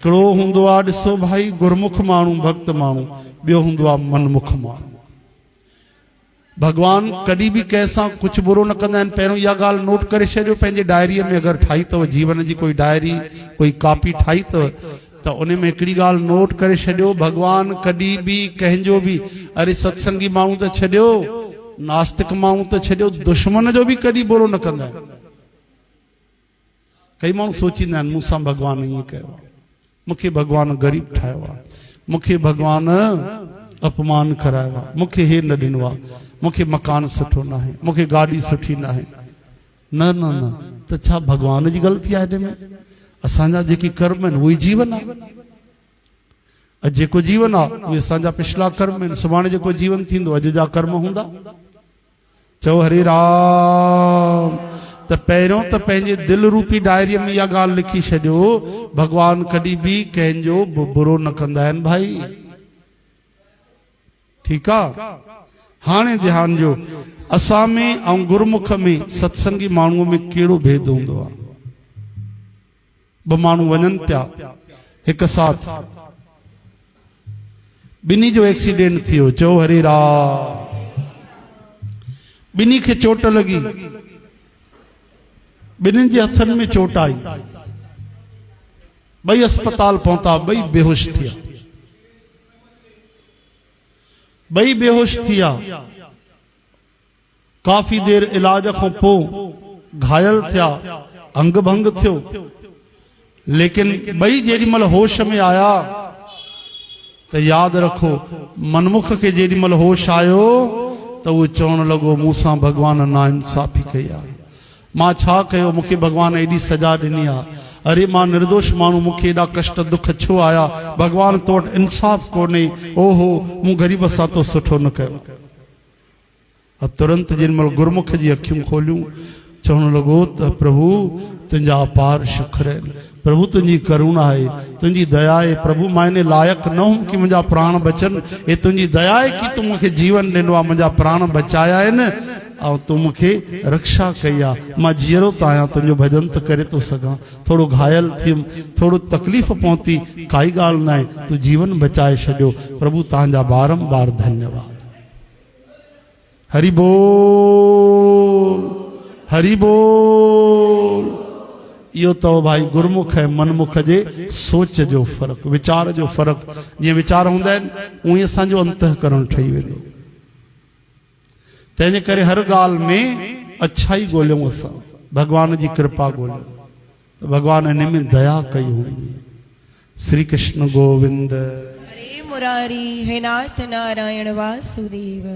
हिकिड़ो हूंदो आहे ॾिसो भाई गुरमुख माण्हू भक्त माण्हू, ॿियो हूंदो आहे मनमुख माण्हू। भगवान कॾहिं बि कंहिंसां कुझु बुरो न कंदा आहिनि। पहिरियों इहा ॻाल्हि नोट करे छॾियो, पंहिंजे डायरीअ में अगरि ठाही अथव जीवन जी कोई डायरी कोई कापी ठाही अथव त उन में हिकिड़ी ॻाल्हि नोट करे छॾियो, भगवान कॾहिं बि कंहिंजो बि अरे सत्संगी माण्हू त छॾियो, नास्तिक माण्हू त छॾियो, दुश्मन जो बि कॾहिं बुरो न कंदा आहिनि। कई माण्हू सोचींदा आहिनि मूंसां भगवान ईअं कयो, मूंखे भगवान ग़रीब ठाहियो आहे, मूंखे भगवान अपमान करायो आहे, मूंखे हे न ॾिनो आहे, मूंखे मकान सुठो न आहे, मूंखे गाॾी सुठी न आहे। न न न, त छा भगवान जी ग़लती आहे हिन में? असांजा जेके कर्म आहिनि उहे जीवन आहे। अॼु जेको जीवन आहे उहे असांजा पिछला कर्म आहिनि। सुभाणे जेको जीवन थींदो अॼु जा कर्म हूंदा। चओ हरे राम। त पहिरियों त पंहिंजे दिलि रूपी डायरीअ में इहा ॻाल्हि लिखी छॾियो, भगवान कॾहिं बि कंहिंजो बुरो न कंदा आहिनि भाई। ठीकु आहे। हाणे ध्यानु ॾियो, असां में ऐं गुरमुख में सत्संगी माण्हूअ में कहिड़ो भेद हूंदो आहे। ॿ माण्हू वञनि पिया हिकु साथ, ॿिन्ही जो एक्सीडेंट थियो। चओ हरे राम। ॿिन्ही खे चोट लॻी, ॿिन्हिनि जे हथनि में चोट आई, ॿई अस्पताल पहुता, ॿई बेहोश थिया। ॿई बेहोश थिया। काफ़ी देर इलाज खां पोइ घायल थिया, अंग भंग थियो, लेकिन ॿई जेॾीमहिल होश में आया त यादि रखो, मनमुख खे जेॾीमहिल होश आयो त उहो चवणु लॻो मूंसां भगवान नाइंसाफ़ी कई आहे। मां छा कयो, मूंखे भगवान एॾी सजा ॾिनी आहे। अरे मां निर्दोष माण्हू, मूंखे एॾा कष्ट दुख छो आया? भगवान तो वटि इंसाफ़ कोन्हे। ओहो, मूं ग़रीब सां तो सुठो न कयो। तुरंत जेॾीमहिल गुरमुख जी अखियूं खोलियूं, चवणु लॻो त प्रभु तुंहिंजा अपार शुक्र आहिनि, प्रभु तुंहिंजी करुणा आहे, तुंहिंजी दया आहे। प्रभु मां इन लाइक़ु न हुउमि कि मुंहिंजा प्राण बचनि, हे तुंहिंजी दया आहे कि तूं मूंखे जीवन ॾिनो आहे, मुंहिंजा प्राण बचाया आहिनि ऐं तूं मूंखे रक्षा कई आहे। मां जीअरो त आहियां, तुंहिंजो भॼन त करे थो सघां। थोरो घायल थियुमि, थोरो तकलीफ़ पहुती, काई ॻाल्हि न आहे, तूं जीवन बचाए छॾियो। प्रभु तव्हांजा बारंबार धन्यवाद। हरि बोल, हरि बोल। इहो तो भाई गुरमुख ऐं मनमुख जे सोच जो फ़र्क़ु, वीचार जो फ़र्क़ु। जीअं वीचार हूंदा आहिनि उहे असांजो अंतःकरण ठही वेंदो। तंहिंजे करे हर ॻाल्हि में अच्छाई ॻोल्हियूं, असां भगवान जी कृपा ॻोल्हियूं त भगवान हिन में दया कई हूंदी। श्री कृष्ण गोविंद। हरे मुरारी, हे नाथ नारायण वासुदेव।